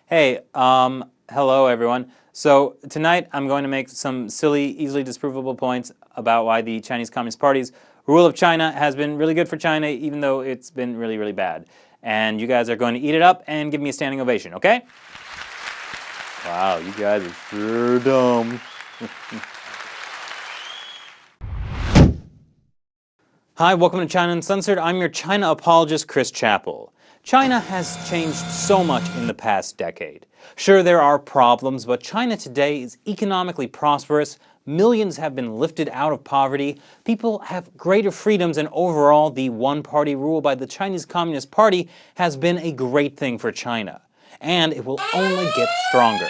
Hello everyone. So tonight I'm going to make some silly, easily disprovable points about why the Chinese Communist Party's rule of China has been really good for China, even though it's been really, really bad. And you guys are going to eat it up and give me a standing ovation, okay? Wow, you guys are sure dumb. Hi, welcome to China Uncensored. I'm your China apologist, Chris Chappell. China has changed so much in the past decade. Sure, there are problems, but China today is economically prosperous, millions have been lifted out of poverty, people have greater freedoms, and overall, the one-party rule by the Chinese Communist Party has been a great thing for China. And it will only get stronger.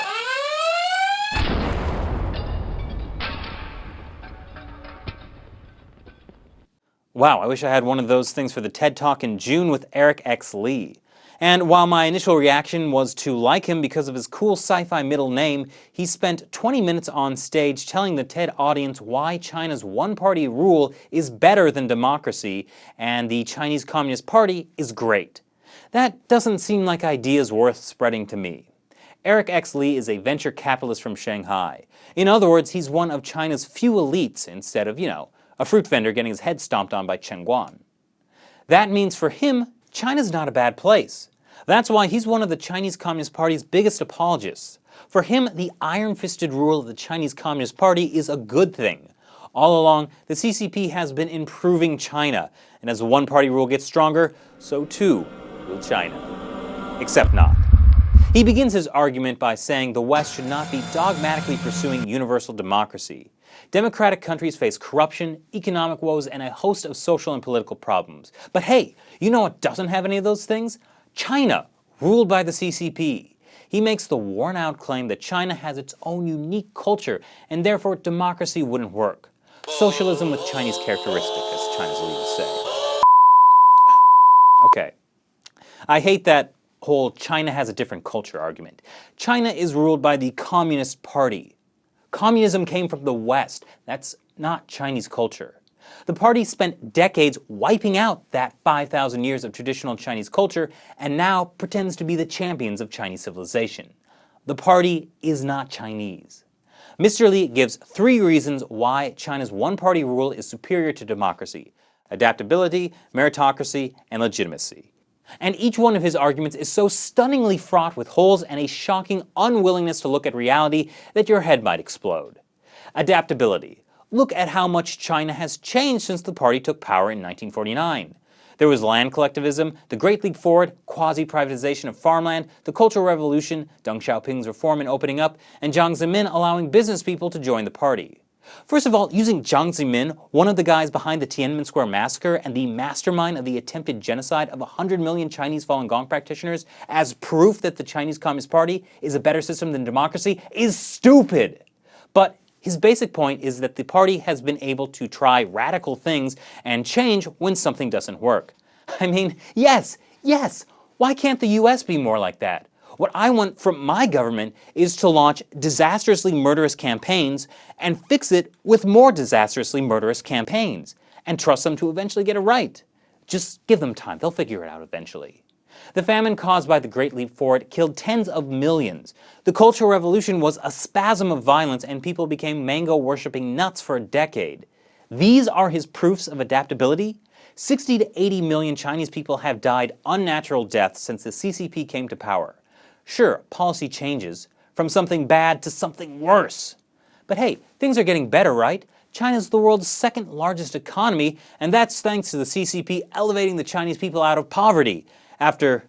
Wow, I wish I had one of those things for the TED Talk in June with Eric X. Lee. And while my initial reaction was to like him because of his cool sci-fi middle name, he spent 20 minutes on stage telling the TED audience why China's one-party rule is better than democracy, and the Chinese Communist Party is great. That doesn't seem like ideas worth spreading to me. Eric X. Lee is a venture capitalist from Shanghai. In other words, he's one of China's few elites instead of, a fruit vendor getting his head stomped on by Chen Guan. That means for him, China's not a bad place. That's why he's one of the Chinese Communist Party's biggest apologists. For him, the iron-fisted rule of the Chinese Communist Party is a good thing. All along, the CCP has been improving China, and as the one-party rule gets stronger, so too will China. Except not. He begins his argument by saying the West should not be dogmatically pursuing universal democracy. Democratic countries face corruption, economic woes, and a host of social and political problems. But hey, you know what doesn't have any of those things? China, ruled by the CCP. He makes the worn-out claim that China has its own unique culture, and therefore democracy wouldn't work. Socialism with Chinese characteristics, as China's leaders say. Okay. I hate that whole China has a different culture argument. China is ruled by the Communist Party. Communism came from the West. That's not Chinese culture. The party spent decades wiping out that 5,000 years of traditional Chinese culture and now pretends to be the champions of Chinese civilization. The party is not Chinese. Mr. Lee gives 3 reasons why China's one-party rule is superior to democracy: adaptability, meritocracy, and legitimacy. And each one of his arguments is so stunningly fraught with holes and a shocking unwillingness to look at reality that your head might explode. Adaptability. Look at how much China has changed since the party took power in 1949. There was land collectivism, the Great Leap Forward, quasi-privatization of farmland, the Cultural Revolution, Deng Xiaoping's reform and opening up, and Jiang Zemin allowing business people to join the party. First of all, using Jiang Zemin, one of the guys behind the Tiananmen Square massacre and the mastermind of the attempted genocide of 100 million Chinese Falun Gong practitioners, as proof that the Chinese Communist Party is a better system than democracy is stupid. But his basic point is that the party has been able to try radical things and change when something doesn't work. I mean, yes, why can't the US be more like that? What I want from my government is to launch disastrously murderous campaigns and fix it with more disastrously murderous campaigns, and trust them to eventually get it right. Just give them time, they'll figure it out eventually. The famine caused by the Great Leap Forward killed tens of millions. The Cultural Revolution was a spasm of violence and people became mango-worshipping nuts for a decade. These are his proofs of adaptability? 60 to 80 million Chinese people have died unnatural deaths since the CCP came to power. Sure, policy changes, from something bad to something worse. But hey, things are getting better, right? China's the world's second largest economy, and that's thanks to the CCP elevating the Chinese people out of poverty after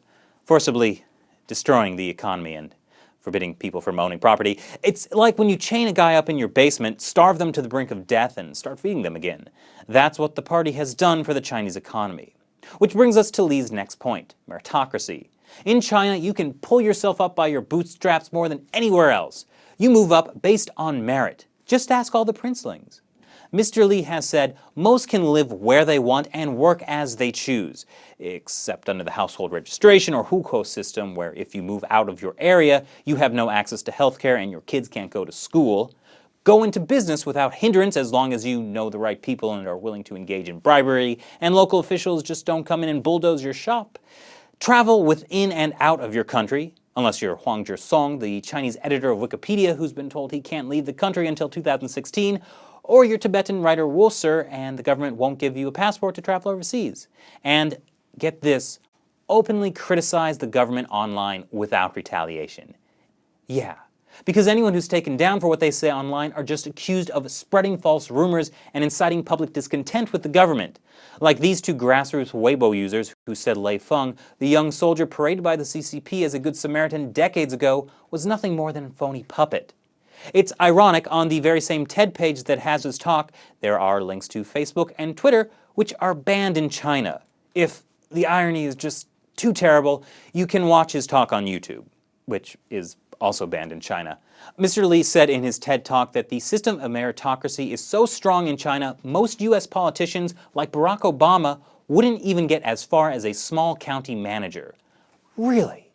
forcibly destroying the economy and forbidding people from owning property. It's like when you chain a guy up in your basement, starve them to the brink of death, and start feeding them again. That's what the party has done for the Chinese economy. Which brings us to Lee's next point, meritocracy. In China, you can pull yourself up by your bootstraps more than anywhere else. You move up based on merit. Just ask all the princelings. Mr. Lee has said most can live where they want and work as they choose, except under the household registration or hukou system, where if you move out of your area, you have no access to healthcare and your kids can't go to school. Go into business without hindrance as long as you know the right people and are willing to engage in bribery, and local officials just don't come in and bulldoze your shop. Travel within and out of your country. Unless you're Huang Zhisong, the Chinese editor of Wikipedia who's been told he can't leave the country until 2016, or you're Tibetan writer Wulser and the government won't give you a passport to travel overseas. And get this, openly criticize the government online without retaliation. Yeah, because anyone who's taken down for what they say online are just accused of spreading false rumors and inciting public discontent with the government. Like these two grassroots Weibo users who said Lei Feng, the young soldier paraded by the CCP as a good Samaritan decades ago, was nothing more than a phony puppet. It's ironic, on the very same TED page that has his talk, there are links to Facebook and Twitter, which are banned in China. If the irony is just too terrible, you can watch his talk on YouTube, which is also banned in China. Mr. Li said in his TED Talk that the system of meritocracy is so strong in China, most US politicians, like Barack Obama, wouldn't even get as far as a small county manager. Really?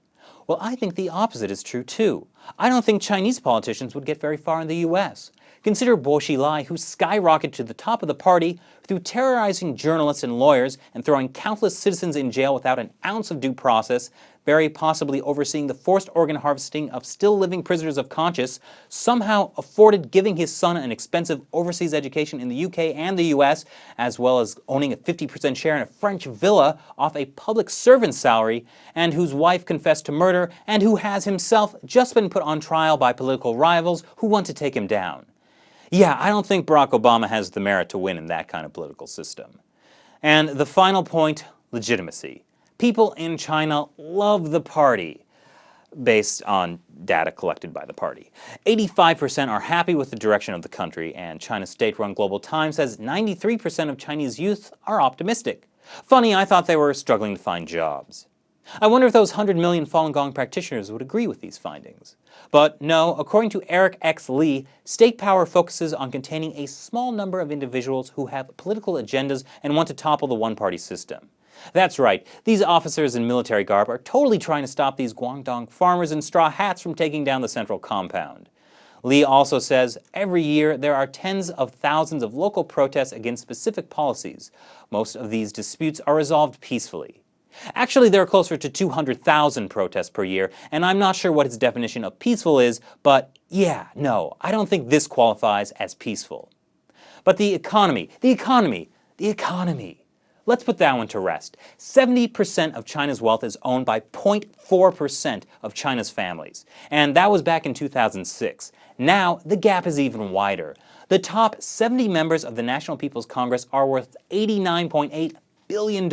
Well, I think the opposite is true too. I don't think Chinese politicians would get very far in the US. Consider Bo Xilai, who skyrocketed to the top of the party through terrorizing journalists and lawyers and throwing countless citizens in jail without an ounce of due process, very possibly overseeing the forced organ harvesting of still living prisoners of conscience, somehow afforded giving his son an expensive overseas education in the UK and the US, as well as owning a 50% share in a French villa off a public servant's salary, and whose wife confessed to murder, and who has himself just been put on trial by political rivals who want to take him down. Yeah, I don't think Barack Obama has the merit to win in that kind of political system. And the final point, legitimacy. People in China love the party, based on data collected by the party. 85% are happy with the direction of the country, and China's state-run Global Times says 93% of Chinese youth are optimistic. Funny, I thought they were struggling to find jobs. I wonder if those 100 million Falun Gong practitioners would agree with these findings. But no, according to Eric X. Lee, state power focuses on containing a small number of individuals who have political agendas and want to topple the one-party system. That's right, these officers in military garb are totally trying to stop these Guangdong farmers in straw hats from taking down the central compound. Lee also says every year there are tens of thousands of local protests against specific policies. Most of these disputes are resolved peacefully. Actually, there are closer to 200,000 protests per year, and I'm not sure what his definition of peaceful is, but yeah, no, I don't think this qualifies as peaceful. But the economy. Let's put that one to rest. 70% of China's wealth is owned by 0.4% of China's families, and that was back in 2006. Now, the gap is even wider. The top 70 members of the National People's Congress are worth $89.8 billion,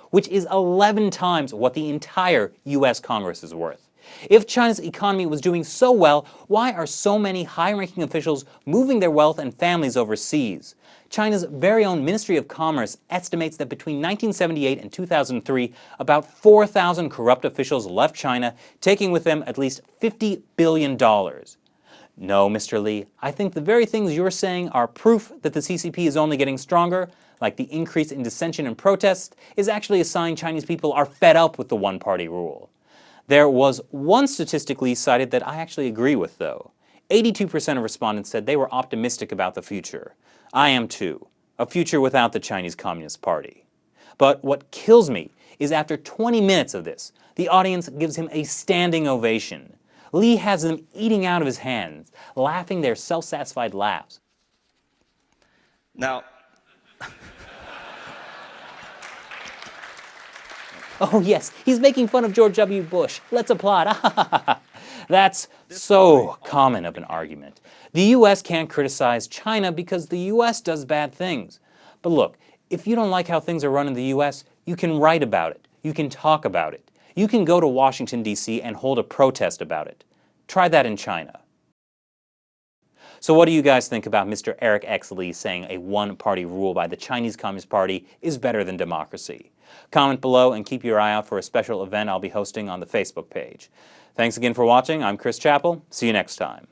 which is 11 times what the entire US Congress is worth. If China's economy was doing so well, why are so many high-ranking officials moving their wealth and families overseas? China's very own Ministry of Commerce estimates that between 1978 and 2003, about 4,000 corrupt officials left China, taking with them at least $50 billion. No, Mr. Li, I think the very things you're saying are proof that the CCP is only getting stronger, like the increase in dissension and protest, is actually a sign Chinese people are fed up with the one-party rule. There was one statistic Lee cited that I actually agree with, though. 82% of respondents said they were optimistic about the future. I am too. A future without the Chinese Communist Party. But what kills me is after 20 minutes of this, the audience gives him a standing ovation. Lee has them eating out of his hands, laughing their self-satisfied laughs. Now, oh yes, he's making fun of George W. Bush. Let's applaud. That's so common of an argument. The US can't criticize China because the US does bad things. But look, if you don't like how things are run in the US, you can write about it. You can talk about it. You can go to Washington, D.C. and hold a protest about it. Try that in China. So what do you guys think about Mr. Eric X. Lee saying a one-party rule by the Chinese Communist Party is better than democracy? Comment below and keep your eye out for a special event I'll be hosting on the Facebook page. Thanks again for watching. I'm Chris Chappell. See you next time.